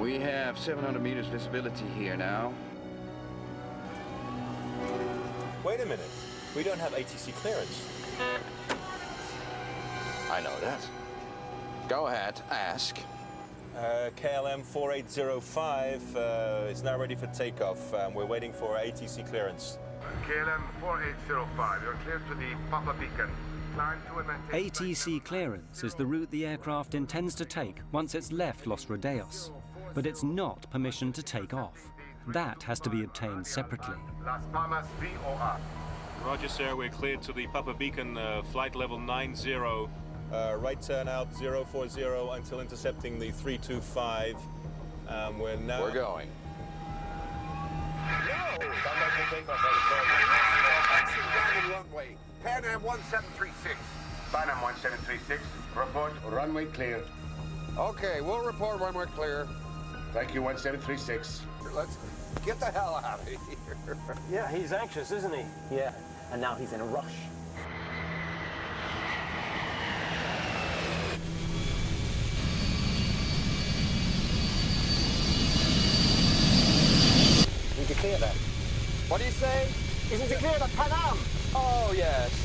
We have 700 meters visibility here now. Wait a minute. We don't have ATC clearance. I know that. Go ahead, ask. KLM 4805 is now ready for takeoff. We're waiting for ATC clearance. KLM 4805, you're clear to the Papa Beacon. Climb to and maintain... ATC clearance is the route the aircraft intends to take once it's left Los Rodeos, but it's not permission to take off. That has to be obtained separately. Las Palmas VOR. Roger, sir. We're cleared to the Papa Beacon, flight level 90. Right turn out 040 until intercepting the 325. We're going. No! Runway. Pan Am 1736. Pan Am 1736. Report. Runway clear. Okay, we'll report when we're clear. Thank you, 1736. Let's get the hell out of here. Yeah, he's anxious, isn't he? Yeah, and now he's in a rush. Need to clear that. What do you say? Isn't it clear that Pan Am? Oh, yes.